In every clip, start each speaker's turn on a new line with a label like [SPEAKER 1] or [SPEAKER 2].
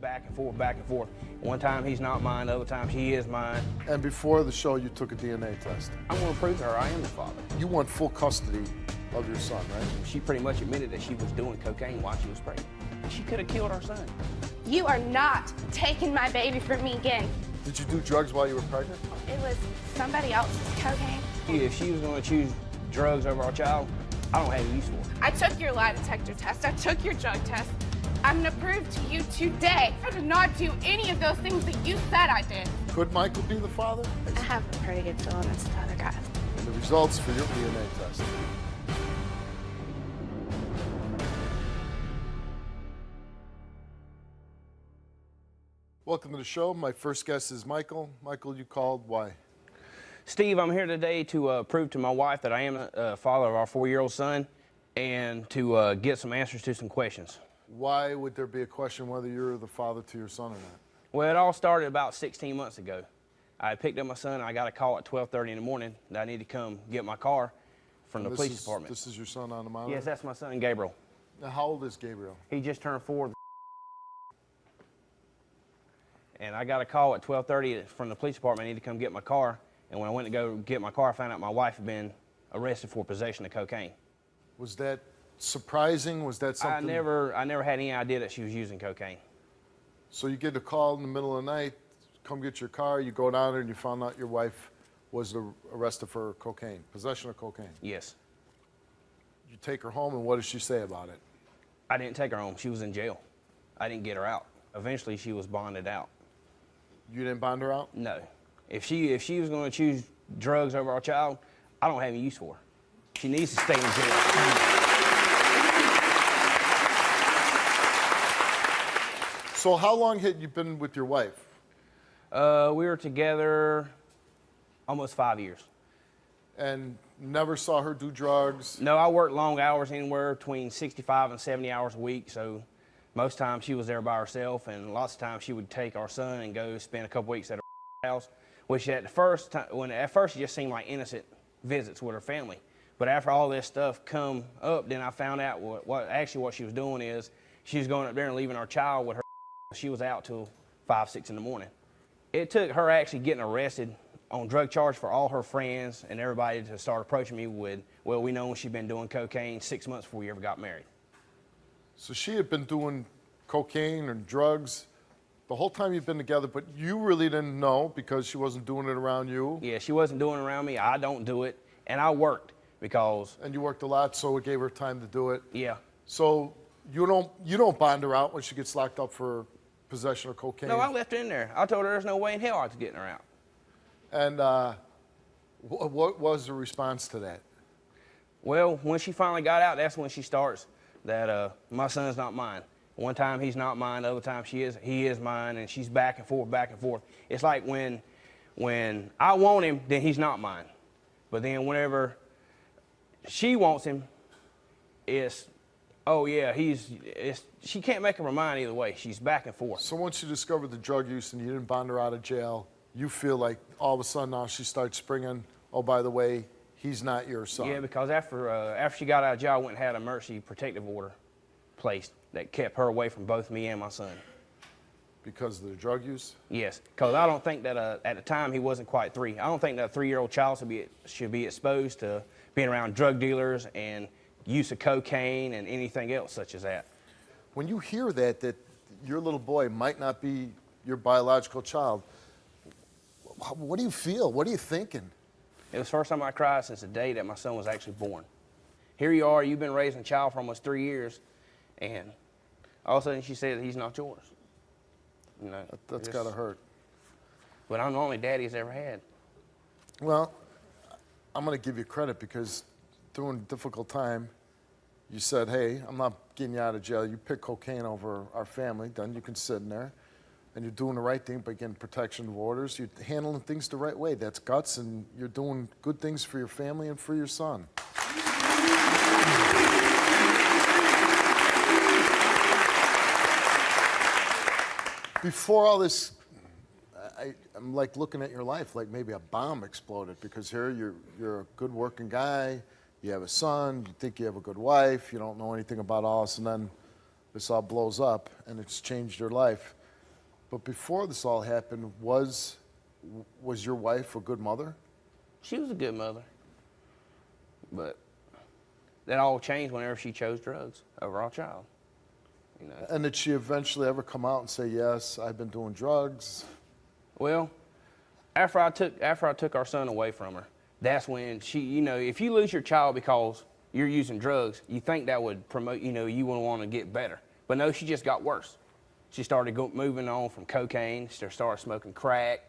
[SPEAKER 1] back and forth, back and forth. One time he's not mine, other times he is mine.
[SPEAKER 2] And before the show, you took a DNA test.
[SPEAKER 1] I'm gonna prove to her I am the father.
[SPEAKER 2] You want full custody of your son, right?
[SPEAKER 1] She pretty much admitted that she was doing cocaine while she was pregnant. She could have killed our son.
[SPEAKER 3] You are not taking my baby from me again.
[SPEAKER 2] Did you do drugs while you were pregnant?
[SPEAKER 3] It was somebody else's cocaine.
[SPEAKER 1] If she was gonna choose drugs over our child, I don't have any use for it.
[SPEAKER 3] I took your lie detector test. I took your drug test. I'm gonna prove to you today I did not do any of those things that you said I did.
[SPEAKER 2] Could Michael be the father?
[SPEAKER 3] I have a pretty good feeling it's the other guy.
[SPEAKER 2] And the results for your DNA test. Welcome to the show. My first guest is Michael. Michael, you called. Why?
[SPEAKER 1] Steve, I'm here today to prove to my wife that I am the father of our 4-year-old son and to get some answers to some questions.
[SPEAKER 2] Why would there be a question whether you're the father to your son or not?
[SPEAKER 1] Well, it all started about 16 months ago. I picked up my son and I got a call at 12:30 in the morning that I need to come get my car from the police department.
[SPEAKER 2] This is your son on the monitor?
[SPEAKER 1] Yes, that's my son, Gabriel.
[SPEAKER 2] Now, how old is Gabriel?
[SPEAKER 1] He just turned 4. And I got a call at 12:30 from the police department. I need to come get my car. And when I went to go get my car, I found out my wife had been arrested for possession of cocaine.
[SPEAKER 2] Was that surprising? Was that something?
[SPEAKER 1] I never had any idea that she was using cocaine.
[SPEAKER 2] So you get a call in the middle of the night, come get your car, you go down there and you found out your wife was arrested for cocaine, possession of cocaine.
[SPEAKER 1] Yes.
[SPEAKER 2] You take her home, and what does she say about it?
[SPEAKER 1] I didn't take her home. She was in jail. I didn't get her out. Eventually, she was bonded out.
[SPEAKER 2] You didn't bond her out?
[SPEAKER 1] No. If she was going to choose drugs over our child, I don't have any use for her. She needs to stay in jail.
[SPEAKER 2] So how long had you been with your wife?
[SPEAKER 1] We were together almost 5 years.
[SPEAKER 2] And never saw her do drugs?
[SPEAKER 1] No, I worked long hours, anywhere between 65 and 70 hours a week. So most times she was there by herself, and lots of times she would take our son and go spend a couple weeks at her house, which at first it just seemed like innocent visits with her family. But after all this stuff come up, then I found out what she was doing is she was going up there and leaving our child with her. She was out till 5, 6 in the morning. It took her actually getting arrested on drug charge for all her friends and everybody to start approaching me with, well, we know she'd been doing cocaine 6 months before we ever got married.
[SPEAKER 2] So she had been doing cocaine and drugs the whole time you've been together, but you really didn't know because she wasn't doing it around you?
[SPEAKER 1] Yeah, she wasn't doing it around me. I don't do it. And I worked because...
[SPEAKER 2] And you worked a lot, so it gave her time to do it?
[SPEAKER 1] Yeah.
[SPEAKER 2] So you don't bond her out when she gets locked up for possession of cocaine?
[SPEAKER 1] No, I left her in there. I told her there's no way in hell I was getting her out.
[SPEAKER 2] And what was the response to that?
[SPEAKER 1] Well, when she finally got out, that's when she starts that my son's not mine. One time he's not mine, other time he is mine, and she's back and forth, back and forth. It's like when I want him, then he's not mine. But then whenever she wants him, it's, oh yeah, she can't make up her mind either way. She's back and forth.
[SPEAKER 2] So once you discovered the drug use and you didn't bond her out of jail, you feel like all of a sudden now she starts springing, oh, by the way, he's not your son.
[SPEAKER 1] Yeah, because after she got out of jail, I went and had an emergency protective order placed that kept her away from both me and my son.
[SPEAKER 2] Because of the drug use?
[SPEAKER 1] Yes, because I don't think that at the time he wasn't quite 3. I don't think that a 3-year-old child should be exposed to being around drug dealers and use of cocaine and anything else such as that.
[SPEAKER 2] When you hear that your little boy might not be your biological child, what do you feel? What are you thinking?
[SPEAKER 1] It was the first time I cried since the day that my son was actually born. Here you are, you've been raising a child for almost 3 years, and all of a sudden she said he's not yours. You know,
[SPEAKER 2] that's gotta hurt.
[SPEAKER 1] But I'm the only daddy he's ever had.
[SPEAKER 2] Well, I'm gonna give you credit because during a difficult time, you said, hey, I'm not getting you out of jail. You pick cocaine over our family, then you can sit in there. And you're doing the right thing by getting protection of orders. You're handling things the right way. That's guts, and you're doing good things for your family and for your son. Before all this, I'm like looking at your life like maybe a bomb exploded, because here you're a good working guy, you have a son, you think you have a good wife, you don't know anything about us, and then this all blows up and it's changed your life. But before this all happened, was your wife a good mother?
[SPEAKER 1] She was a good mother. But that all changed whenever she chose drugs over our child. You know.
[SPEAKER 2] And did she eventually ever come out and say, yes, I've been doing drugs?
[SPEAKER 1] Well, after I took our son away from her, that's when she, you know, if you lose your child because you're using drugs, you think that would promote, you know, you would want to get better. But no, she just got worse. She started moving on from cocaine. She started smoking crack,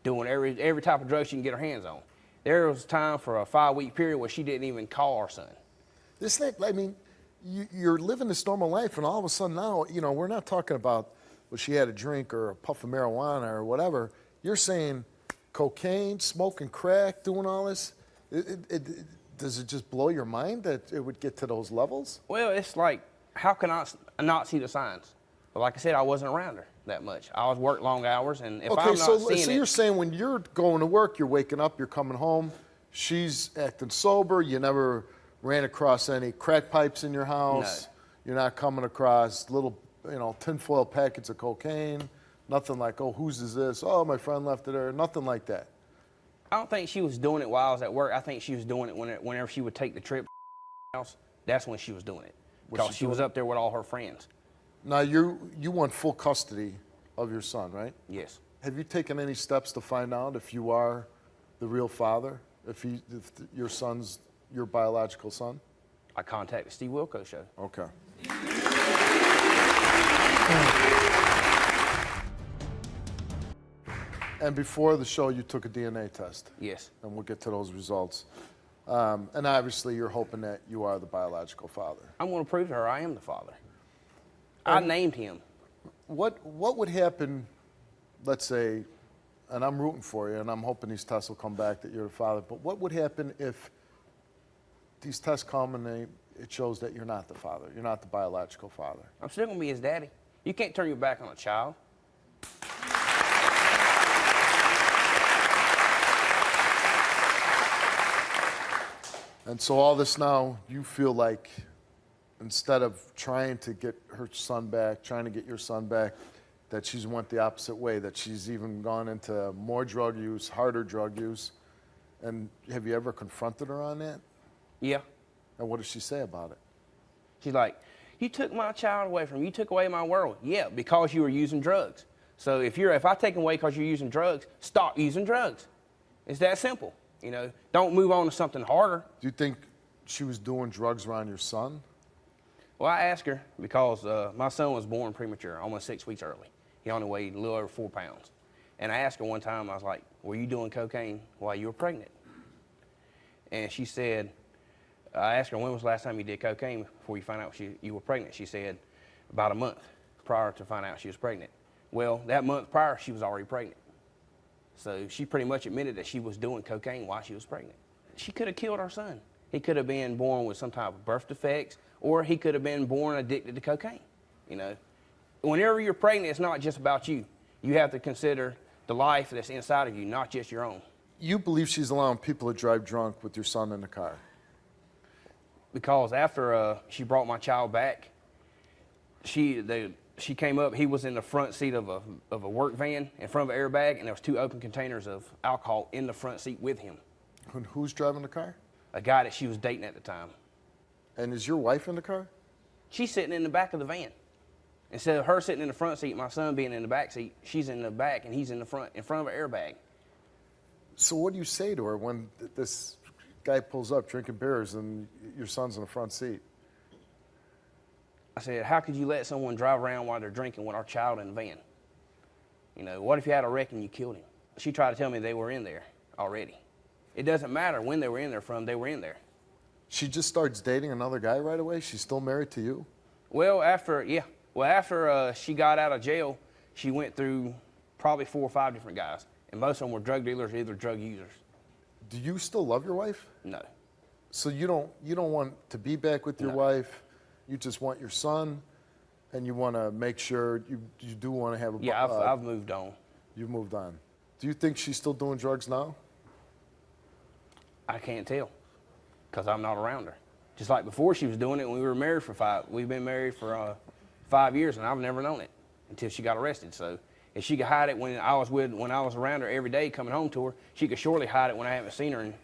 [SPEAKER 1] doing every type of drug she can get her hands on. There was time for a 5-week period where she didn't even call our son.
[SPEAKER 2] This thing, I mean, you're living this normal life, and all of a sudden now, you know, we're not talking about, well, she had a drink or a puff of marijuana or whatever. You're saying cocaine, smoking crack, doing all this. Does it just blow your mind that it would get to those levels?
[SPEAKER 1] Well, it's like, how can I not see the signs? But like I said, I wasn't around her that much. I was work long hours, and if I'm not seeing
[SPEAKER 2] so you're saying when you're going to work, you're waking up, you're coming home, she's acting sober, you never ran across any crack pipes in your house,
[SPEAKER 1] No.
[SPEAKER 2] You're not coming across little, you know, tinfoil packets of cocaine, nothing like, oh, whose is this? Oh, my friend left it there, nothing like that.
[SPEAKER 1] I don't think she was doing it while I was at work. I think she was doing it whenever she would take the trip to the house. That's when she was doing it, because she was up there with all her friends.
[SPEAKER 2] Now, you want full custody of your son, right?
[SPEAKER 1] Yes.
[SPEAKER 2] Have you taken any steps to find out if you are the real father, if your son's your biological son?
[SPEAKER 1] I contacted Steve Wilkos Show.
[SPEAKER 2] Okay. And before the show, you took a DNA test.
[SPEAKER 1] Yes.
[SPEAKER 2] And we'll get to those results. And obviously, you're hoping that you are the biological father.
[SPEAKER 1] I'm going to prove to her I am the father. I named him.
[SPEAKER 2] What would happen, let's say, and I'm rooting for you, and I'm hoping these tests will come back that you're the father, but what would happen if these tests come and it shows that you're not the father, you're not the biological father?
[SPEAKER 1] I'm still going to be his daddy. You can't turn your back on a child.
[SPEAKER 2] And so all this now, you feel like instead of trying to get her son back, trying to get your son back, that she's went the opposite way, that she's even gone into more drug use, harder drug use. And have you ever confronted her on that?
[SPEAKER 1] Yeah.
[SPEAKER 2] And what does she say about it?
[SPEAKER 1] She's like, you took my child away from me. You took away my world. Yeah, because you were using drugs. So if I take him away because you're using drugs, stop using drugs. It's that simple. You know, don't move on to something harder.
[SPEAKER 2] Do you think she was doing drugs around your son?
[SPEAKER 1] Well, I asked her because my son was born premature, almost 6 weeks early. He only weighed a little over 4 pounds. And I asked her one time, I was like, were you doing cocaine while you were pregnant? And she said, I asked her, when was the last time you did cocaine before you found out you were pregnant? She said, about a month prior to finding out she was pregnant. Well, that month prior, she was already pregnant. So she pretty much admitted that she was doing cocaine while she was pregnant. She could have killed our son. He could have been born with some type of birth defects, or he could have been born addicted to cocaine. You know, whenever you're pregnant, it's not just about you. You have to consider the life that's inside of you, not just your own.
[SPEAKER 2] You believe she's allowing people to drive drunk with your son in the car?
[SPEAKER 1] Because after she brought my child back, she came up, he was in the front seat of a work van in front of an airbag, and there was 2 open containers of alcohol in the front seat with him.
[SPEAKER 2] And who's driving the car?
[SPEAKER 1] A guy that she was dating at the time.
[SPEAKER 2] And is your wife in the car?
[SPEAKER 1] She's sitting in the back of the van. Instead of her sitting in the front seat, my son being in the back seat, she's in the back and he's in the front, in front of an airbag.
[SPEAKER 2] So what do you say to her when this guy pulls up drinking beers and your son's in the front seat?
[SPEAKER 1] I said, how could you let someone drive around while they're drinking with our child in the van? You know, what if you had a wreck and you killed him? She tried to tell me they were in there already. It doesn't matter when they were in there from, they were in there.
[SPEAKER 2] She just starts dating another guy right away? She's still married to you?
[SPEAKER 1] Well, after she got out of jail, she went through probably 4 or 5 different guys. And most of them were drug dealers, either drug users.
[SPEAKER 2] Do you still love your wife?
[SPEAKER 1] No.
[SPEAKER 2] So you don't want to be back with your
[SPEAKER 1] No.
[SPEAKER 2] wife? You just want your son, and you want to make sure you do want to have a...
[SPEAKER 1] Yeah, I've moved on.
[SPEAKER 2] You've moved on. Do you think she's still doing drugs now?
[SPEAKER 1] I can't tell, because I'm not around her. Just like before she was doing it when we were married for 5. We've been married for 5 years, and I've never known it until she got arrested. So If she could hide it when I was around her every day coming home to her, she could surely hide it when I haven't seen her in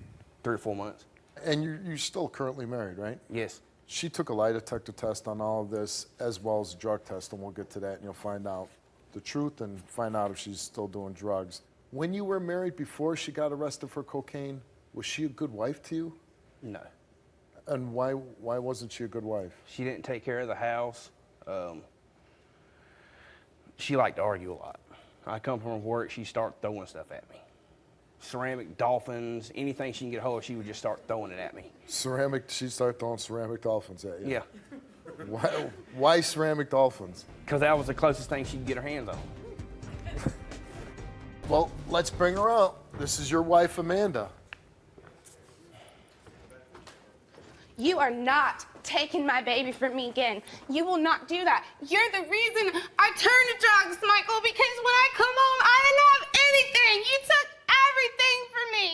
[SPEAKER 1] 3 or 4 months.
[SPEAKER 2] And you're still currently married, right?
[SPEAKER 1] Yes.
[SPEAKER 2] She took a lie detector test on all of this, as well as a drug test, and we'll get to that, and you'll find out the truth and find out if she's still doing drugs. When you were married before she got arrested for cocaine, was she a good wife to you?
[SPEAKER 1] No.
[SPEAKER 2] And why wasn't she a good wife?
[SPEAKER 1] She didn't take care of the house. She liked to argue a lot. I come from work, she'd start throwing stuff at me. Ceramic dolphins, anything she can get a hold of, she would just start throwing it at me.
[SPEAKER 2] She'd start throwing ceramic dolphins at you?
[SPEAKER 1] Yeah.
[SPEAKER 2] Why ceramic dolphins?
[SPEAKER 1] Because that was the closest thing she could get her hands on.
[SPEAKER 2] Well, let's bring her out. This is your wife, Amanda.
[SPEAKER 3] You are not taking my baby from me again. You will not do that. You're the reason I turned to drugs, Michael, because when I come home, I didn't have anything. You took everything from me.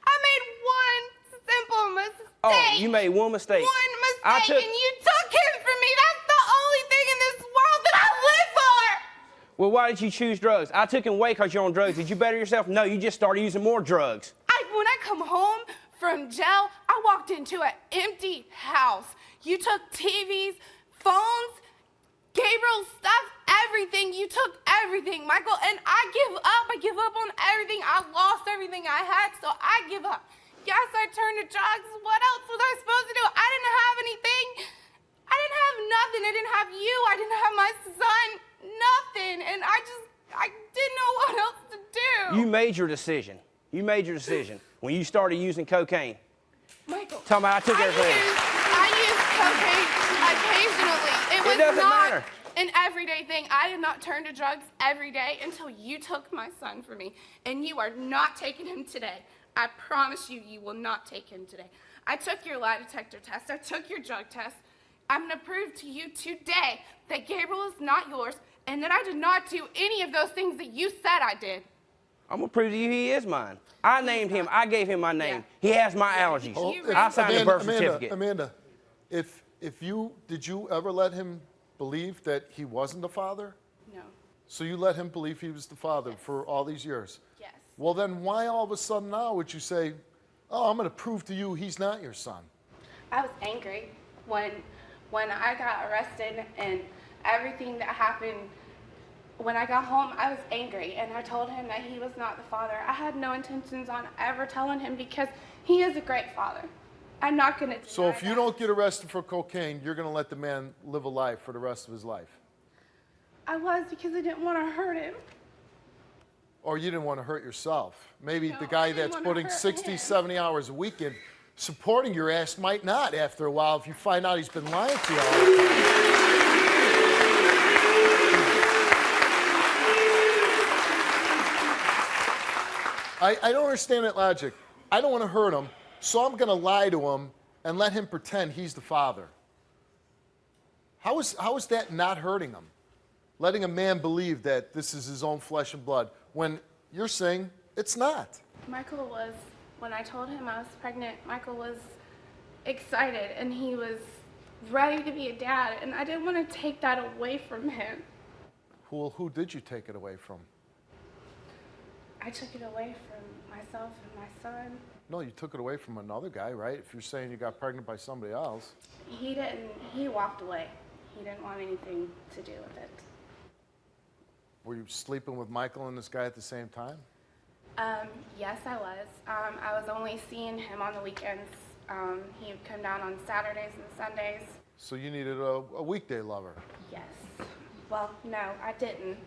[SPEAKER 3] I made one simple mistake.
[SPEAKER 1] Oh, you made one mistake.
[SPEAKER 3] One mistake, and you took him from me. That's the only thing in this world that I live for.
[SPEAKER 1] Well, why did you choose drugs? I took him away because you're on drugs. Did you better yourself? No, you just started using more drugs.
[SPEAKER 3] When I come home from jail, I walked into an empty house. You took TVs, phones, Gabriel's stuff, everything. You took everything, Michael, and I give up. I give up on everything. I lost everything I had, so I give up. Yes, I turned to drugs. What else was I supposed to do? I didn't have anything. I didn't have nothing. I didn't have you. I didn't have my son. Nothing. And I didn't know what else to do.
[SPEAKER 1] You made your decision. You made your decision when you started using cocaine.
[SPEAKER 3] Michael,
[SPEAKER 1] Tell me I took everything.
[SPEAKER 3] I used cocaine occasionally. It
[SPEAKER 1] doesn't
[SPEAKER 3] not
[SPEAKER 1] matter.
[SPEAKER 3] an everyday thing. I did not turn to drugs every day until you took my son from me. And you are not taking him today. I promise you, you will not take him today. I took your lie detector test. I took your drug test. I'm going to prove to you today that Gabriel is not yours and that I did not do any of those things that you said I did.
[SPEAKER 1] I'm going to prove to you he is mine. I named him. I gave him my name. Yeah. He has my allergies. I signed the birth certificate.
[SPEAKER 2] Amanda, did you ever let him believe that he wasn't the father?
[SPEAKER 3] No.
[SPEAKER 2] So you let him believe he was the father for all these years?
[SPEAKER 3] Yes.
[SPEAKER 2] Well, then why all of a sudden now would you say, oh, I'm going to prove to you he's not your son?
[SPEAKER 3] I was angry when I got arrested and everything that happened. When I got home, I was angry, and I told him that he was not the father. I had no intentions on ever telling him because he is a great father. I'm not going to deny
[SPEAKER 2] So if you
[SPEAKER 3] that.
[SPEAKER 2] don't get arrested for cocaine, you're going to let the man live a life for the rest of his life?
[SPEAKER 3] I was because I didn't want to hurt him.
[SPEAKER 2] Or you didn't want to hurt yourself. Maybe
[SPEAKER 3] No,
[SPEAKER 2] the guy
[SPEAKER 3] I didn't
[SPEAKER 2] that's
[SPEAKER 3] wanna
[SPEAKER 2] putting
[SPEAKER 3] hurt
[SPEAKER 2] 60,
[SPEAKER 3] him.
[SPEAKER 2] 70 hours a weekend supporting your ass might not after a while if you find out he's been lying to you all the time. I don't understand that logic. I don't want to hurt him, so I'm going to lie to him and let him pretend he's the father. How is that not hurting him? Letting a man believe that this is his own flesh and blood when you're saying it's not.
[SPEAKER 3] Michael was, when I told him I was pregnant, Michael was excited and he was ready to be a dad, and I didn't want to take that away from him.
[SPEAKER 2] Well, who did you take it away from?
[SPEAKER 3] I took it away from myself and my son.
[SPEAKER 2] No, you took it away from another guy, right? If you're saying you got pregnant by somebody else.
[SPEAKER 3] He didn't, he walked away. He didn't want anything to do with it.
[SPEAKER 2] Were you sleeping with Michael and this guy at the same time?
[SPEAKER 3] Yes, I was. I was only seeing him on the weekends. He would come down on Saturdays and Sundays.
[SPEAKER 2] So you needed a weekday lover.
[SPEAKER 3] Yes. Well, no, I didn't.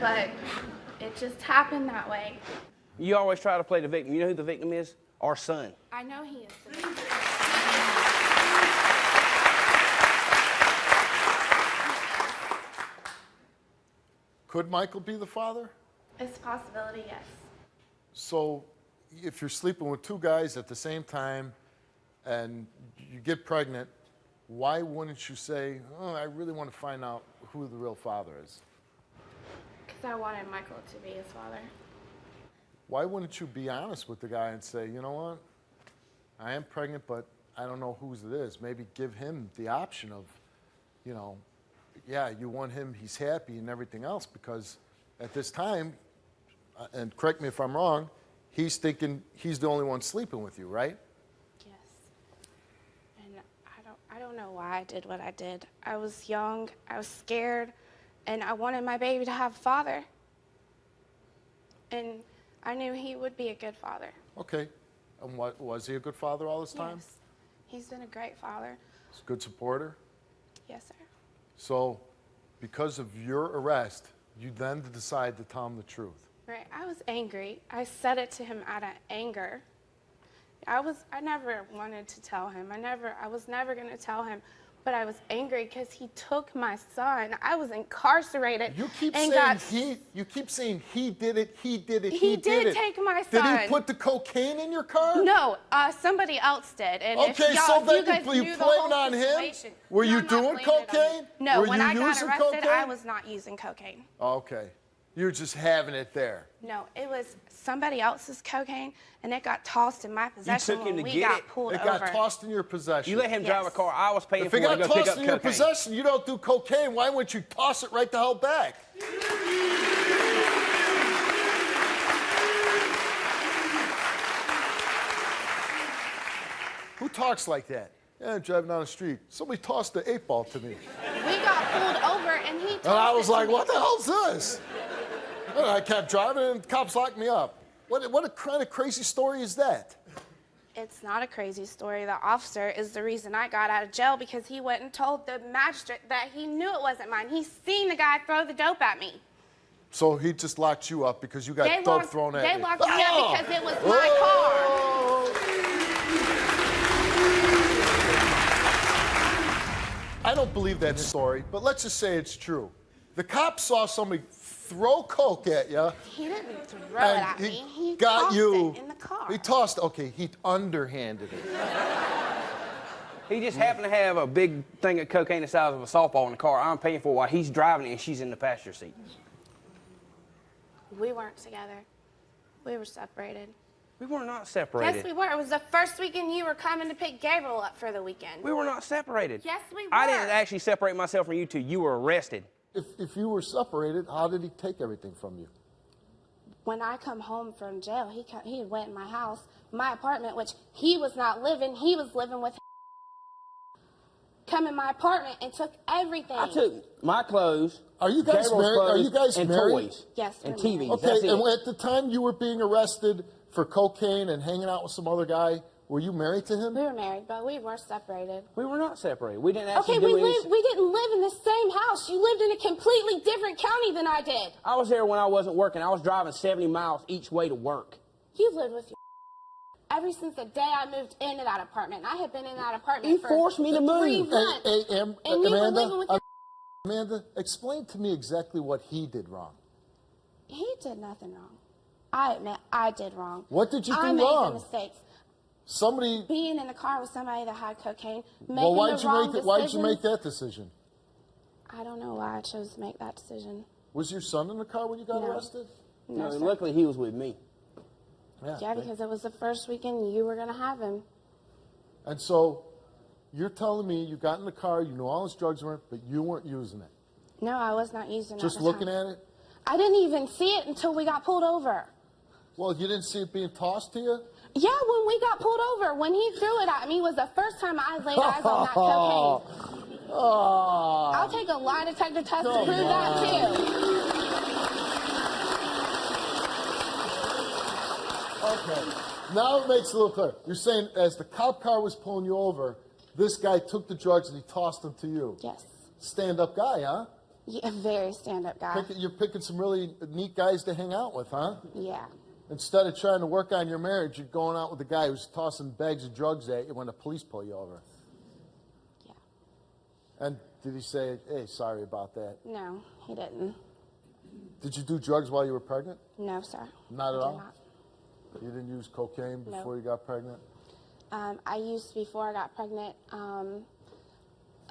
[SPEAKER 3] But it just happened that way.
[SPEAKER 1] You always try to play the victim. You know who the victim is? Our son.
[SPEAKER 3] I know he is.
[SPEAKER 2] Could Michael be the father?
[SPEAKER 3] It's a possibility, yes.
[SPEAKER 2] So if you're sleeping with two guys at the same time and you get pregnant, why wouldn't you say, oh, I really want to find out who the real father is?
[SPEAKER 3] Because I wanted Michael to be his father.
[SPEAKER 2] Why wouldn't you be honest with the guy and say, you know what, I am pregnant, but I don't know whose it is. Maybe give him the option of, you know, yeah, you want him, he's happy and everything else, because at this time, and correct me if I'm wrong, he's thinking he's the only one sleeping with you, right?
[SPEAKER 3] Yes. And I don't know why I did what I did. I was young, I was scared, and I wanted my baby to have a father. And I knew he would be a good father.
[SPEAKER 2] Okay. And what, was he a good father all this time?
[SPEAKER 3] Yes. He's been a great father.
[SPEAKER 2] He's a good supporter?
[SPEAKER 3] Yes, sir.
[SPEAKER 2] So, because of your arrest, you then decide to tell him the truth.
[SPEAKER 3] Right. I was angry. I said it to him out of anger. I never wanted to tell him. I was never going to tell him. But I was angry because he took my son. I was incarcerated.
[SPEAKER 2] You keep
[SPEAKER 3] and
[SPEAKER 2] saying you keep saying he did it, he did it,
[SPEAKER 3] he
[SPEAKER 2] did it.
[SPEAKER 3] He did take my son.
[SPEAKER 2] Did he put the cocaine in your car?
[SPEAKER 3] No, somebody else did. And
[SPEAKER 2] okay,
[SPEAKER 3] if
[SPEAKER 2] so
[SPEAKER 3] you
[SPEAKER 2] then
[SPEAKER 3] guys
[SPEAKER 2] you
[SPEAKER 3] knew the
[SPEAKER 2] blamed
[SPEAKER 3] whole
[SPEAKER 2] on him?
[SPEAKER 3] situation.
[SPEAKER 2] Were
[SPEAKER 3] No,
[SPEAKER 2] you
[SPEAKER 3] I'm not
[SPEAKER 2] doing
[SPEAKER 3] blaming it on him.
[SPEAKER 2] cocaine?
[SPEAKER 3] No,
[SPEAKER 2] Were
[SPEAKER 3] when
[SPEAKER 2] you
[SPEAKER 3] I got
[SPEAKER 2] using
[SPEAKER 3] arrested,
[SPEAKER 2] cocaine?
[SPEAKER 3] I was not using cocaine.
[SPEAKER 2] Okay. You're just having it there.
[SPEAKER 3] No, it was somebody else's cocaine, and it got tossed in my possession
[SPEAKER 1] took him
[SPEAKER 3] when
[SPEAKER 1] to
[SPEAKER 3] we
[SPEAKER 1] get
[SPEAKER 3] got
[SPEAKER 1] it?
[SPEAKER 3] pulled
[SPEAKER 2] It
[SPEAKER 3] over.
[SPEAKER 2] got tossed in your possession.
[SPEAKER 1] You let him drive a
[SPEAKER 3] Yes.
[SPEAKER 1] car. I was paying
[SPEAKER 2] If
[SPEAKER 1] for
[SPEAKER 2] it
[SPEAKER 1] to
[SPEAKER 2] got
[SPEAKER 1] go pick
[SPEAKER 2] tossed
[SPEAKER 1] up
[SPEAKER 2] in your
[SPEAKER 1] cocaine.
[SPEAKER 2] possession, you don't do cocaine. Why wouldn't you toss it right the hell back? Who talks like that? Yeah, driving down the street. Somebody tossed the 8-ball to me.
[SPEAKER 3] We got pulled over, and he tossed
[SPEAKER 2] And I was
[SPEAKER 3] it to
[SPEAKER 2] like,
[SPEAKER 3] me.
[SPEAKER 2] what the hell's this? And I kept driving, and the cops locked me up. What a kind of crazy story is that?
[SPEAKER 3] It's not a crazy story. The officer is the reason I got out of jail because he went and told the magistrate that he knew it wasn't mine. He seen the guy throw the dope at me.
[SPEAKER 2] So he just locked you up because you got dope thrown at you.
[SPEAKER 3] They locked me up because it was my car.
[SPEAKER 2] I don't believe that story, but let's just say it's true. The cop saw somebody throw coke at you.
[SPEAKER 3] He didn't throw it
[SPEAKER 2] and
[SPEAKER 3] at me. He
[SPEAKER 2] got
[SPEAKER 3] tossed
[SPEAKER 2] you.
[SPEAKER 3] it in the car.
[SPEAKER 2] He tossed. Okay, he underhanded it.
[SPEAKER 1] He just happened to have a big thing of cocaine the size of a softball in the car. I'm paying for it while he's driving it and she's in the passenger seat.
[SPEAKER 3] We weren't together. We were separated.
[SPEAKER 1] We were not separated.
[SPEAKER 3] Yes, we were. It was the first weekend you were coming to pick Gabriel up for the weekend.
[SPEAKER 1] We were not separated.
[SPEAKER 3] Yes, we
[SPEAKER 1] I
[SPEAKER 3] were.
[SPEAKER 1] didn't actually separate myself from you two. You were arrested.
[SPEAKER 2] If you were separated, how did he take everything from you?
[SPEAKER 3] When I come home from jail, he went in my house, my apartment, which he was not living. He was living with come in my apartment and took everything.
[SPEAKER 1] I took my clothes.
[SPEAKER 2] Are you guys
[SPEAKER 1] Gabriel's
[SPEAKER 2] married? Are
[SPEAKER 1] clothes,
[SPEAKER 2] you guys
[SPEAKER 1] and
[SPEAKER 2] married?
[SPEAKER 1] toys.
[SPEAKER 3] Yes,
[SPEAKER 1] And
[SPEAKER 3] we're
[SPEAKER 1] TVs.
[SPEAKER 3] married.
[SPEAKER 2] Okay,
[SPEAKER 1] That's it.
[SPEAKER 2] and at the time you were being arrested for cocaine and hanging out with some other guy, were you married to him?
[SPEAKER 3] We were married, but we were separated.
[SPEAKER 1] We were not separated. We didn't actually
[SPEAKER 3] Okay,
[SPEAKER 1] do
[SPEAKER 3] we
[SPEAKER 1] any...
[SPEAKER 3] didn't live in the same house. You lived in a completely different county than I did.
[SPEAKER 1] I was there when I wasn't working. I was driving 70 miles each way to work.
[SPEAKER 3] You lived with your ever since the day I moved into that apartment. I had been in that apartment
[SPEAKER 1] You
[SPEAKER 3] for
[SPEAKER 1] forced me to
[SPEAKER 3] 3
[SPEAKER 1] move.
[SPEAKER 3] months.
[SPEAKER 2] And
[SPEAKER 3] you were living with your...
[SPEAKER 2] Amanda, explain to me exactly what he did wrong.
[SPEAKER 3] He did nothing wrong. I admit I did wrong.
[SPEAKER 2] What did you do
[SPEAKER 3] I made
[SPEAKER 2] wrong?
[SPEAKER 3] the mistakes.
[SPEAKER 2] Somebody.
[SPEAKER 3] Being in the car with somebody that had cocaine, making
[SPEAKER 2] Well, why
[SPEAKER 3] the
[SPEAKER 2] did
[SPEAKER 3] wrong
[SPEAKER 2] you make it? Why did you
[SPEAKER 3] decisions.
[SPEAKER 2] make that decision?
[SPEAKER 3] I don't know why I chose to make that decision.
[SPEAKER 2] Was your son in the car when you got
[SPEAKER 3] No.
[SPEAKER 2] arrested?
[SPEAKER 3] No, sir.
[SPEAKER 1] Luckily, he was with me.
[SPEAKER 3] Yeah, because it was the first weekend you were going to have him.
[SPEAKER 2] And so, you're telling me you got in the car, you knew all his drugs were, but you weren't using it.
[SPEAKER 3] No, I was not using it.
[SPEAKER 2] Just
[SPEAKER 3] at the
[SPEAKER 2] looking
[SPEAKER 3] time.
[SPEAKER 2] at it.
[SPEAKER 3] I didn't even see it until we got pulled over.
[SPEAKER 2] Well, you didn't see it being tossed to you.
[SPEAKER 3] Yeah, when we got pulled over, when he threw it at me was the first time I laid eyes on that cocaine.
[SPEAKER 2] Oh.
[SPEAKER 3] I'll take a lie detector test to prove that too.
[SPEAKER 2] Okay. Now it makes it a little clearer. You're saying as the cop car was pulling you over, this guy took the drugs and he tossed them to you.
[SPEAKER 3] Yes.
[SPEAKER 2] Stand-up guy, huh?
[SPEAKER 3] Yeah, very stand-up guy.
[SPEAKER 2] You're picking some really neat guys to hang out with, huh?
[SPEAKER 3] Yeah.
[SPEAKER 2] Instead of trying to work on your marriage, you're going out with the guy who's tossing bags of drugs at you when the police pull you over.
[SPEAKER 3] Yeah.
[SPEAKER 2] And did he say, hey, sorry about that?
[SPEAKER 3] No, he didn't.
[SPEAKER 2] Did you do drugs while you were pregnant?
[SPEAKER 3] No, sir.
[SPEAKER 2] Not at
[SPEAKER 3] I did
[SPEAKER 2] all?
[SPEAKER 3] not.
[SPEAKER 2] You didn't use cocaine
[SPEAKER 3] No.
[SPEAKER 2] before you got pregnant?
[SPEAKER 3] I used before I got pregnant,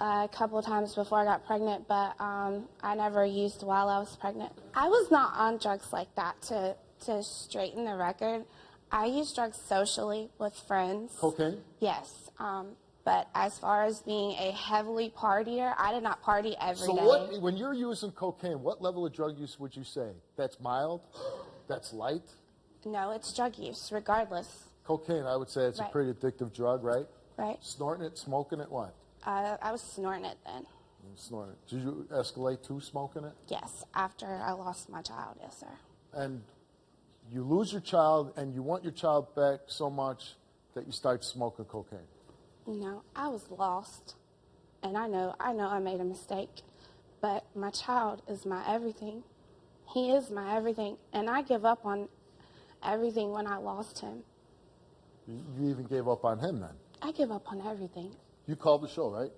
[SPEAKER 3] a couple of times before I got pregnant, but I never used while I was pregnant. I was not on drugs like that, to straighten the record. I used drugs socially with friends.
[SPEAKER 2] Cocaine?
[SPEAKER 3] Yes. But as far as being a heavily partier, I did not party every day.
[SPEAKER 2] So when you're using cocaine, what level of drug use would you say? That's mild? That's light?
[SPEAKER 3] No, it's drug use, regardless.
[SPEAKER 2] Cocaine, I would say it's a pretty addictive drug, right?
[SPEAKER 3] Right.
[SPEAKER 2] Snorting it, smoking it, what?
[SPEAKER 3] I was snorting it then.
[SPEAKER 2] Snorting it. Did you escalate to smoking it?
[SPEAKER 3] Yes, after I lost my child, yes, sir.
[SPEAKER 2] And you lose your child, and you want your child back so much that you start smoking cocaine.
[SPEAKER 3] You know, I was lost, and I know I made a mistake, but my child is my everything. He is my everything, and I give up on everything when I lost him.
[SPEAKER 2] You even gave up on him then?
[SPEAKER 3] I give up on everything.
[SPEAKER 2] You called the show, right?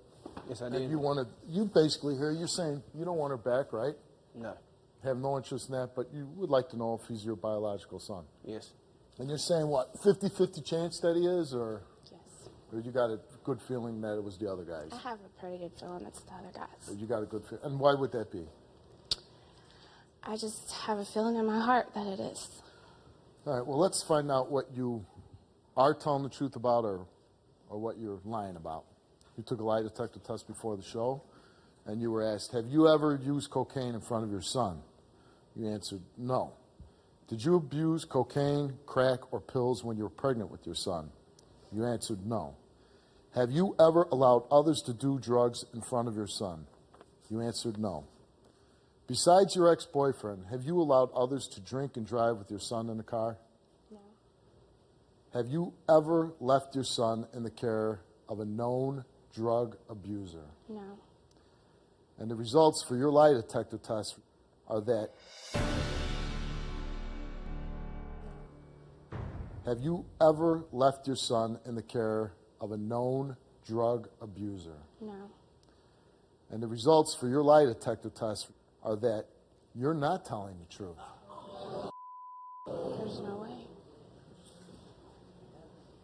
[SPEAKER 1] Yes, I did.
[SPEAKER 2] And you basically here, you're saying you don't want her back, right?
[SPEAKER 1] No.
[SPEAKER 2] Have no interest in that, but you would like to know if he's your biological son.
[SPEAKER 1] Yes.
[SPEAKER 2] And you're saying what, 50-50 chance that he is, or?
[SPEAKER 3] Yes.
[SPEAKER 2] Or you got a good feeling that it was the other guys?
[SPEAKER 3] I have a pretty good feeling it's the other guys.
[SPEAKER 2] Or you got a good feeling. And why would that be?
[SPEAKER 3] I just have a feeling in my heart that it is.
[SPEAKER 2] All right, well, let's find out what you are telling the truth about or what you're lying about. You took a lie detector test before the show, and you were asked, have you ever used cocaine in front of your son? You answered no. Did you abuse cocaine, crack, or pills when you were pregnant with your son? You answered no. Have you ever allowed others to do drugs in front of your son? You answered no. Besides your ex-boyfriend, have you allowed others to drink and drive with your son in the car?
[SPEAKER 3] No.
[SPEAKER 2] Have you ever left your son in the care of a known drug abuser?
[SPEAKER 3] No.
[SPEAKER 2] And the results for your lie detector test are that. Have you ever left your son in the care of a known drug abuser?
[SPEAKER 3] No.
[SPEAKER 2] And the results for your lie detector test are that you're not telling the truth.
[SPEAKER 3] There's no way.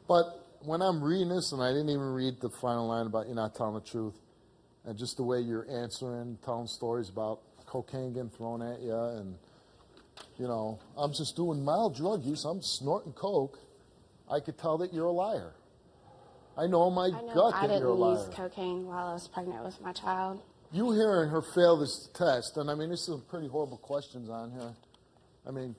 [SPEAKER 2] But when I'm reading this, and I didn't even read the final line about you not telling the truth, and just the way you're answering, telling stories about cocaine getting thrown at you, and, you know, I'm just doing mild drug use, I'm snorting coke, I could tell that you're a liar. I know in my gut that you're a liar.
[SPEAKER 3] I didn't use cocaine while I was pregnant with my child.
[SPEAKER 2] You hearing her fail this test, and I mean, this is some pretty horrible questions on here. I mean,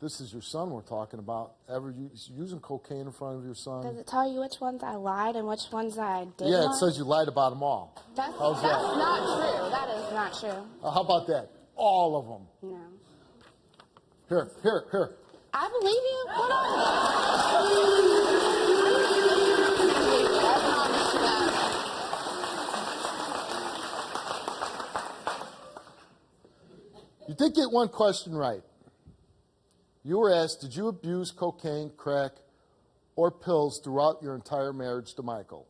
[SPEAKER 2] this is your son we're talking about. Ever using cocaine in front of your son?
[SPEAKER 3] Does it tell you which ones I lied and which ones I didn't?
[SPEAKER 2] Yeah, it says you lied about them all.
[SPEAKER 3] That's
[SPEAKER 2] How's that?
[SPEAKER 3] not true. That is not true.
[SPEAKER 2] How about that? All of them.
[SPEAKER 3] No.
[SPEAKER 2] Here.
[SPEAKER 3] I believe you. What else?
[SPEAKER 2] You did get one question right. You were asked, did you abuse cocaine, crack, or pills throughout your entire marriage to Michael?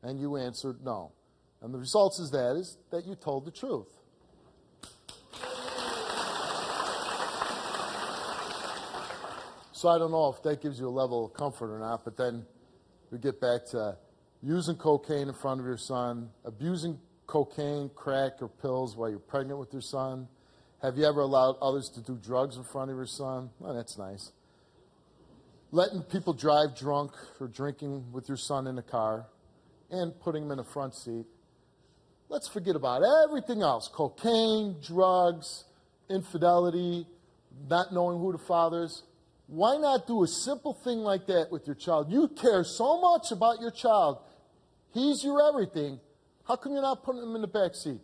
[SPEAKER 2] And you answered no. And the results is that you told the truth. So I don't know if that gives you a level of comfort or not, but then we get back to using cocaine in front of your son, abusing cocaine, crack, or pills while you're pregnant with your son. Have you ever allowed others to do drugs in front of your son? Well, that's nice. Letting people drive drunk or drinking with your son in the car and putting him in the front seat. Let's forget about everything else. Cocaine, drugs, infidelity, not knowing who the father is. Why not do a simple thing like that with your child? You care so much about your child. He's your everything. How come you're not putting him in the back seat?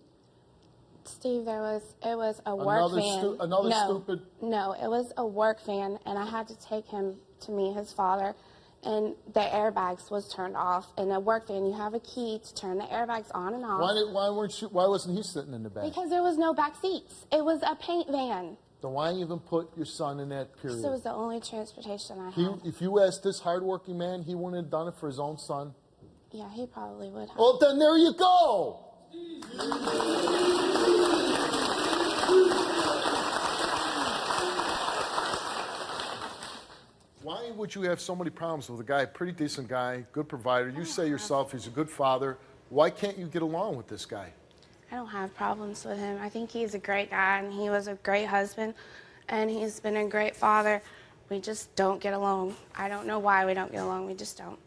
[SPEAKER 3] Steve, it was a work van. No, it was a work van, and I had to take him to meet his father, and the airbags was turned off. In a work van, you have a key to turn the airbags on and off.
[SPEAKER 2] Why wasn't he sitting in the back?
[SPEAKER 3] Because there was no back seats. It was a paint van.
[SPEAKER 2] Then why even put your son in that period?
[SPEAKER 3] It was the only transportation I had.
[SPEAKER 2] If you asked this hardworking man, he wouldn't have done it for his own son?
[SPEAKER 3] Yeah, he probably would have.
[SPEAKER 2] Well, then there you go. Why would you have so many problems with a guy, pretty decent guy, good provider? You say yourself he's a good father. Why can't you get along with this guy?
[SPEAKER 3] I don't have problems with him. I think he's a great guy, and he was a great husband, and he's been a great father. We just don't get along. I don't know why we don't get along. We just don't.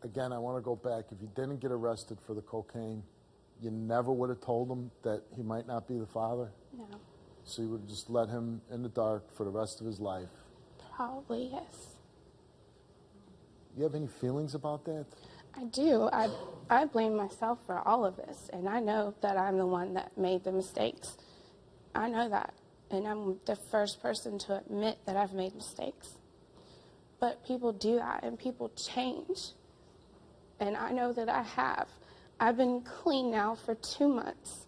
[SPEAKER 2] again, I want to go back. If you didn't get arrested for the cocaine, you never would have told him that he might not be the father?
[SPEAKER 3] No.
[SPEAKER 2] So you would have just let him in the dark for the rest of his life?
[SPEAKER 3] Probably, yes.
[SPEAKER 2] You have any feelings about that?
[SPEAKER 3] I do. I blame myself for all of this, and I know that I'm the one that made the mistakes. I know that, and I'm the first person to admit that I've made mistakes. But people do that, and people change, and I know that I have. I've been clean now for 2 months.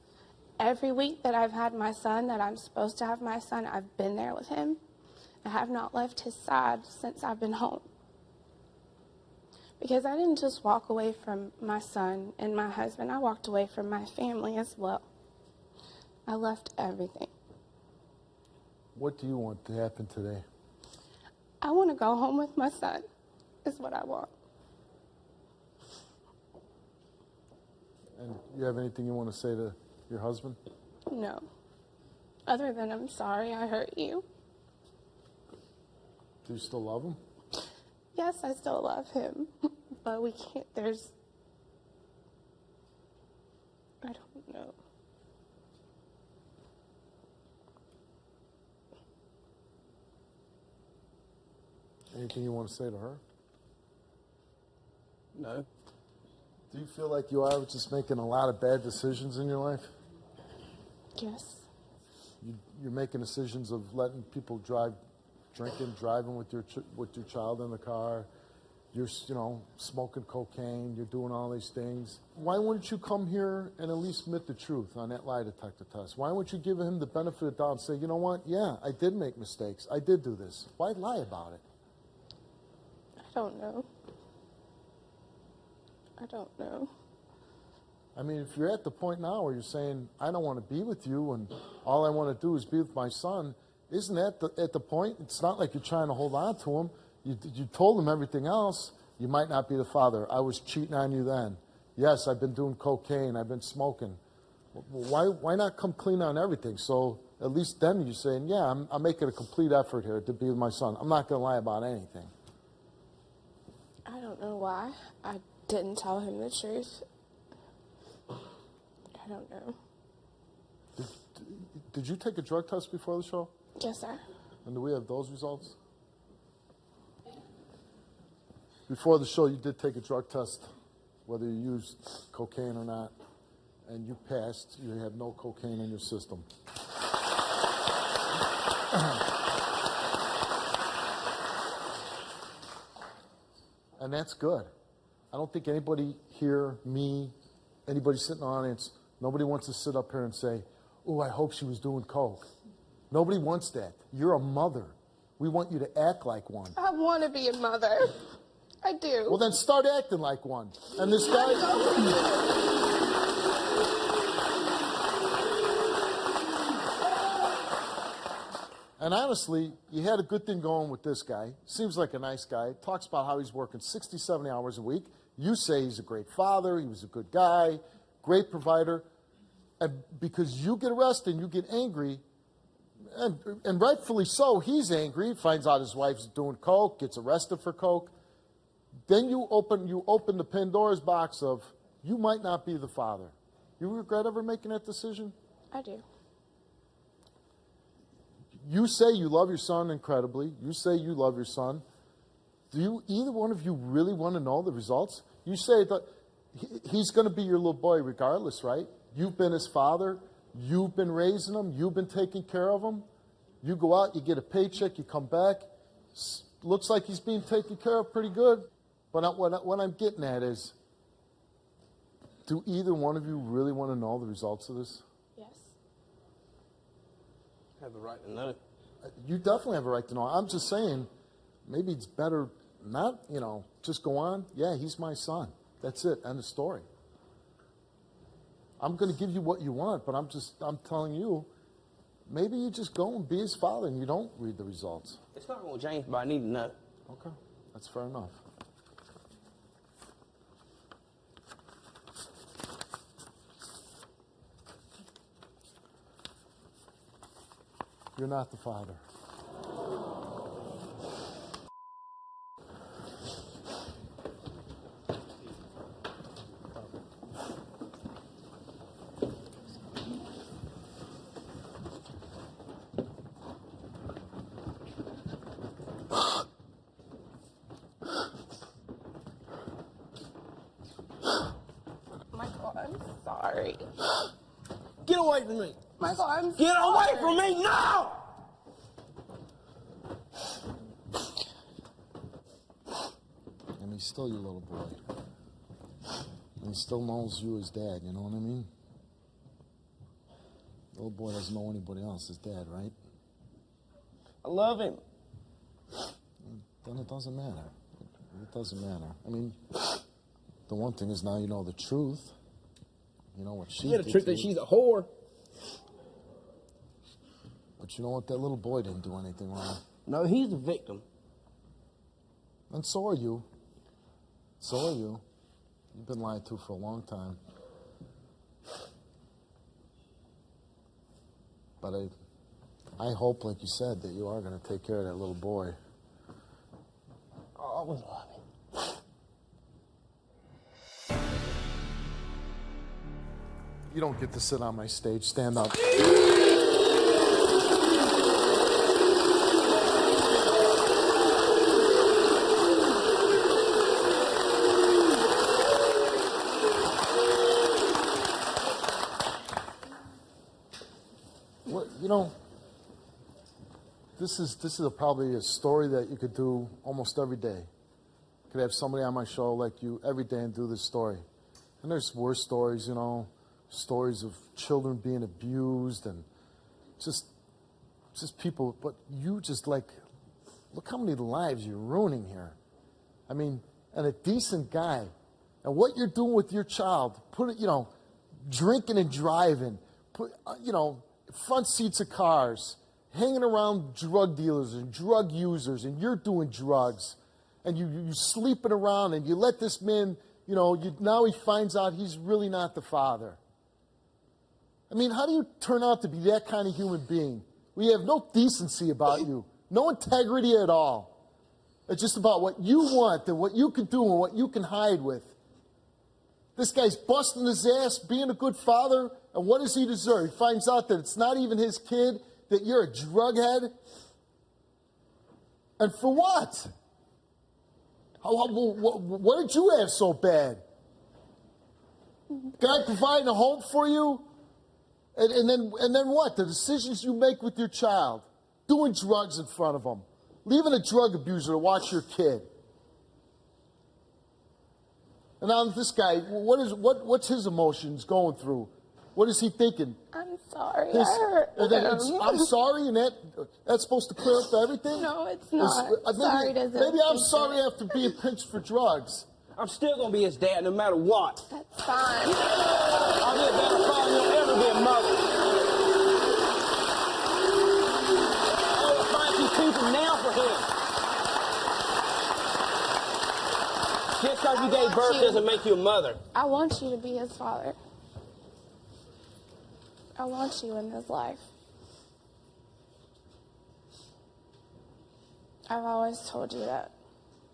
[SPEAKER 3] Every week that I've had my son, that I'm supposed to have my son, I've been there with him. I have not left his side since I've been home. Because I didn't just walk away from my son and my husband, I walked away from my family as well. I left everything.
[SPEAKER 2] What do you want to happen today?
[SPEAKER 3] I want to go home with my son, is what I want.
[SPEAKER 2] And you have anything you want to say to your husband?
[SPEAKER 3] No. Other than I'm sorry I hurt you.
[SPEAKER 2] Do you still love him?
[SPEAKER 3] Yes, I still love him, but we can't, I don't know.
[SPEAKER 2] Anything you want to say to her?
[SPEAKER 1] No.
[SPEAKER 2] Do you feel like you are just making a lot of bad decisions in your life?
[SPEAKER 3] Yes.
[SPEAKER 2] You're making decisions of letting people drive, drinking, driving with your child in the car. You're, smoking cocaine. You're doing all these things. Why wouldn't you come here and at least admit the truth on that lie detector test? Why wouldn't you give him the benefit of the doubt and say, you know what? Yeah, I did make mistakes. I did do this. Why lie about it?
[SPEAKER 3] I don't know. I don't know.
[SPEAKER 2] I mean, if you're at the point now where you're saying, I don't want to be with you and all I want to do is be with my son, isn't that at the point? It's not like you're trying to hold on to him. You told him everything else. You might not be the father. I was cheating on you then. Yes, I've been doing cocaine. I've been smoking. Why not come clean on everything? So at least then you're saying, yeah, I'm making a complete effort here to be with my son. I'm not going to lie about anything.
[SPEAKER 3] I don't know why I didn't tell him the truth. I don't know.
[SPEAKER 2] Did you take a drug test before the show?
[SPEAKER 3] Yes, sir.
[SPEAKER 2] And do we have those results? Before the show, you did take a drug test, whether you used cocaine or not, and you passed. You have no cocaine in your system. And that's good. I don't think anybody here, me, anybody sitting in the audience, nobody wants to sit up here and say, oh, I hope she was doing coke. Nobody wants that. You're a mother. We want you to act like one.
[SPEAKER 3] I want to be a mother. I do.
[SPEAKER 2] Well, then start acting like one. And this guy... And honestly, you had a good thing going with this guy. Seems like a nice guy. Talks about how he's working 60, 70 hours a week. You say he's a great father, he was a good guy, great provider. And because you get arrested and you get angry, and rightfully so, he's angry, finds out his wife's doing coke, gets arrested for coke. Then you open the Pandora's box of, you might not be the father. You regret ever making that decision?
[SPEAKER 3] I do.
[SPEAKER 2] You say you love your son incredibly. You say you love your son. Do either one of you really want to know the results? You say that he's going to be your little boy regardless, right? You've been his father. You've been raising him. You've been taking care of him. You go out, you get a paycheck, you come back. Looks like he's being taken care of pretty good. But what I'm getting at is, do either one of you really want to know the results of this?
[SPEAKER 3] Yes.
[SPEAKER 1] I have the right to know.
[SPEAKER 2] You definitely have a right to know. I'm just saying, maybe it's better not, just go on. Yeah, he's my son. That's it. End of story. I'm going to give you what you want, but I'm telling you, maybe you just go and be his father and you don't read the results.
[SPEAKER 1] It's not going to change, but I need to know.
[SPEAKER 2] Okay, that's fair enough. You're not the father.
[SPEAKER 4] sorry.
[SPEAKER 5] Get away from me.
[SPEAKER 3] Michael, I'm
[SPEAKER 5] Get
[SPEAKER 3] sorry.
[SPEAKER 5] away from me now!
[SPEAKER 2] And he's still your little boy. And he still knows you as dad, you know what I mean? The little boy doesn't know anybody else as dad, right?
[SPEAKER 5] I love him.
[SPEAKER 2] Then it doesn't matter. It doesn't matter. I mean, the one thing is now you know the truth. You know what she
[SPEAKER 5] Yeah, the
[SPEAKER 2] did
[SPEAKER 5] truth
[SPEAKER 2] to
[SPEAKER 5] is
[SPEAKER 2] you.
[SPEAKER 5] she's a whore.
[SPEAKER 2] But you know what? That little boy didn't do anything wrong.
[SPEAKER 5] No, he's the victim.
[SPEAKER 2] And so are you. So are you. You've been lied to for a long time. But I hope, like you said, that you are going to take care of that little boy.
[SPEAKER 5] I always love him.
[SPEAKER 2] You don't get to sit on my stage. Stand up. What, you know, this is probably a story that you could do almost every day. Could have somebody on my show like you every day and do this story. And there's worse stories, you know, stories of children being abused and just people. But you just like, look how many lives you're ruining here. I mean, and a decent guy. And what you're doing with your child, put it, you know, drinking and driving, put, you know, front seats of cars, hanging around drug dealers and drug users, and you're doing drugs, and you sleeping around, and you let this man, you know, now he finds out he's really not the father. I mean, how do you turn out to be that kind of human being? We have no decency about you, no integrity at all. It's just about what you want and what you can do and what you can hide with. This guy's busting his ass, being a good father, and what does he deserve? He finds out that it's not even his kid, that you're a drughead. And for what? What did you have so bad? Guy providing a home for you? And then what? The decisions you make with your child. Doing drugs in front of them. Leaving a drug abuser to watch your kid. And now this guy, what's his emotions going through? What is he thinking?
[SPEAKER 3] I'm sorry. I hurt him.
[SPEAKER 2] I'm sorry, and that's supposed to clear up everything?
[SPEAKER 3] No, it's not. Sorry doesn't
[SPEAKER 2] maybe I'm
[SPEAKER 3] fix
[SPEAKER 2] sorry
[SPEAKER 3] it.
[SPEAKER 2] after being pinched for drugs.
[SPEAKER 5] I'm still going to be his dad no matter what.
[SPEAKER 3] That's fine.
[SPEAKER 5] I'll be a better father than you'll ever be a mother. I will find some people now for him. Just because you gave birth doesn't make you a mother.
[SPEAKER 3] I want you to be his father. I want you in his life. I've always told you that.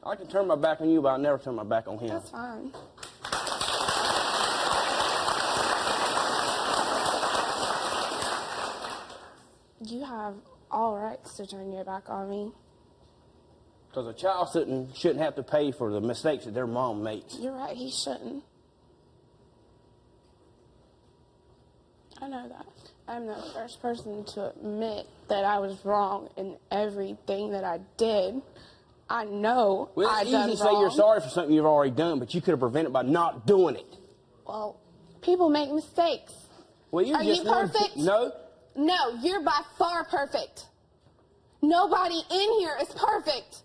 [SPEAKER 5] I can turn my back on you, but I'll never turn my back on him.
[SPEAKER 3] That's fine. You have all rights to turn your back on me.
[SPEAKER 5] Because a child shouldn't have to pay for the mistakes that their mom makes.
[SPEAKER 3] You're right, he shouldn't. I know that. I'm the first person to admit that I was wrong in everything that I did. I know
[SPEAKER 5] Well,
[SPEAKER 3] I
[SPEAKER 5] it's
[SPEAKER 3] done
[SPEAKER 5] easy to say
[SPEAKER 3] wrong.
[SPEAKER 5] you're sorry for something you've already done, but you could have prevented it by not doing it.
[SPEAKER 3] Well, people make mistakes.
[SPEAKER 5] Well, you're
[SPEAKER 3] Are
[SPEAKER 5] just
[SPEAKER 3] you perfect?
[SPEAKER 5] No.
[SPEAKER 3] No, you're by far perfect. Nobody in here is perfect.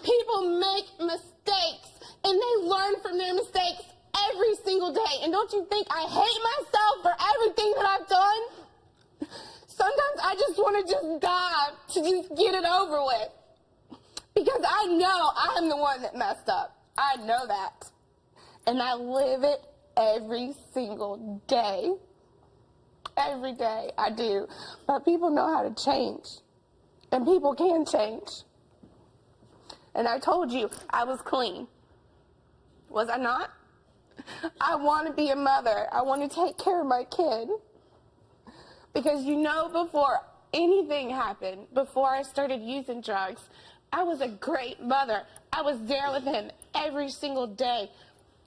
[SPEAKER 3] People make mistakes, and they learn from their mistakes every single day. And don't you think I hate myself for everything that I've done? Sometimes I just want to just die to just get it over with. Because I know I'm the one that messed up. I know that. And I live it every single day. Every day I do. But people know how to change. And people can change. And I told you I was clean. Was I not? I want to be a mother. I want to take care of my kid. Because you know, before anything happened, before I started using drugs, I was a great mother. I was there with him every single day.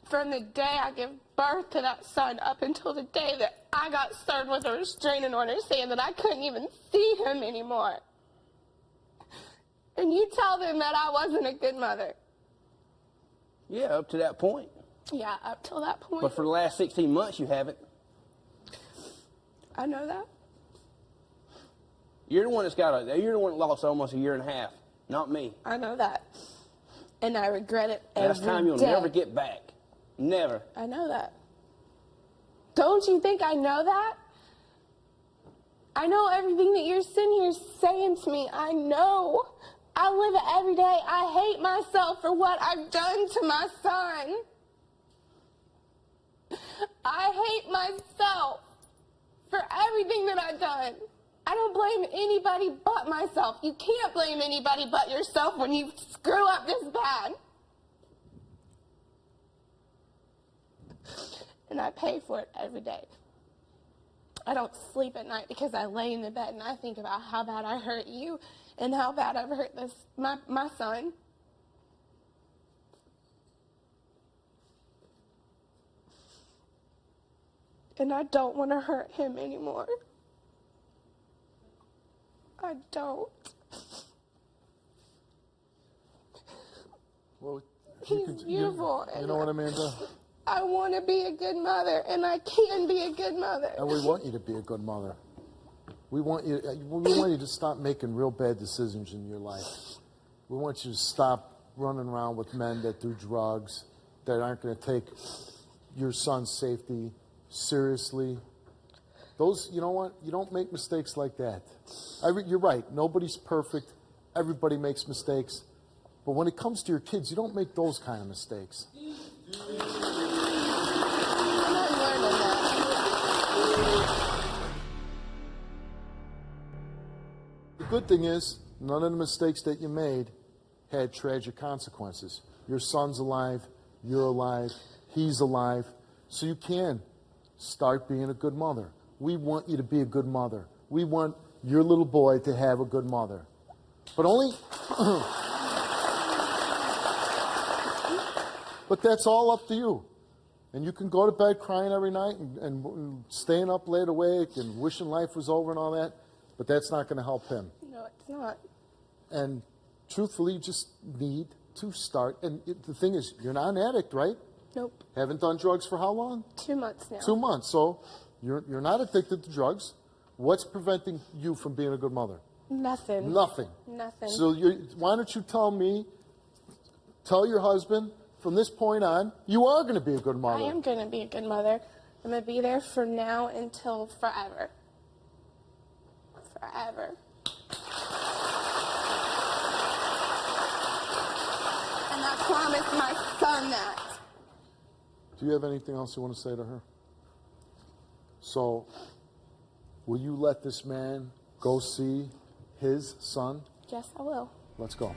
[SPEAKER 3] from the day I gave birth to that son up until the day that I got served with a restraining order saying that I couldn't even see him anymore. And you tell them that I wasn't a good mother.
[SPEAKER 5] Yeah, up to that point.
[SPEAKER 3] Yeah, up till that point.
[SPEAKER 5] But for the last 16 months, you haven't.
[SPEAKER 3] I know that.
[SPEAKER 5] You're the one you're the one that lost almost a year and a half, not me.
[SPEAKER 3] I know that. And I regret it every
[SPEAKER 5] That's time you'll
[SPEAKER 3] day.
[SPEAKER 5] never get back. Never.
[SPEAKER 3] I know that. Don't you think I know that? I know everything that you're sitting here saying to me. I know. I live it every day. I hate myself for what I've done to my son. I hate myself for everything that I've done. I don't blame anybody but myself. You can't blame anybody but yourself when you screw up this bad. And I pay for it every day. I don't sleep at night because I lay in the bed and I think about how bad I hurt you and how bad I've hurt my son. And I don't want to hurt him anymore. I don't.
[SPEAKER 2] Well,
[SPEAKER 3] He's beautiful.
[SPEAKER 2] You know what, Amanda?
[SPEAKER 3] I want to be a good mother, and I can be a good mother.
[SPEAKER 2] And we want you to be a good mother. We want you to stop making real bad decisions in your life. We want you to stop running around with men that do drugs, that aren't going to take your son's safety seriously. Those, you know what? You don't make mistakes like that. You're right. Nobody's perfect. Everybody makes mistakes. But when it comes to your kids, you don't make those kind of mistakes.
[SPEAKER 3] I'm not learning that.
[SPEAKER 2] The good thing is, none of the mistakes that you made had tragic consequences. Your son's alive, you're alive, he's alive, so you can start being a good mother. We want you to be a good mother. We want your little boy to have a good mother. But only... But that's all up to you. And you can go to bed crying every night and staying up late awake and wishing life was over and all that, but that's not going to help him.
[SPEAKER 3] No, it's not.
[SPEAKER 2] And truthfully, you just need to start. And the thing is, you're not an addict, right?
[SPEAKER 3] Nope.
[SPEAKER 2] Haven't done drugs for how long?
[SPEAKER 3] 2 months now.
[SPEAKER 2] 2 months. So you're not addicted to drugs. What's preventing you from being a good mother?
[SPEAKER 3] Nothing.
[SPEAKER 2] Nothing.
[SPEAKER 3] Nothing.
[SPEAKER 2] So why don't you tell your husband, from this point on, you are going to be a good mother.
[SPEAKER 3] I am going to be a good mother. I'm going to be there from now until forever. Forever. And I promise my son that.
[SPEAKER 2] Do you have anything else you want to say to her? So, will you let this man go see his son?
[SPEAKER 3] Yes, I will.
[SPEAKER 2] Let's go.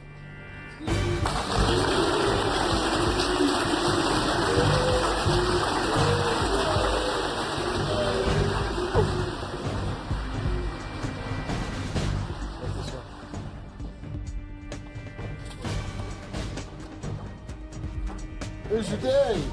[SPEAKER 2] Here's your daddy.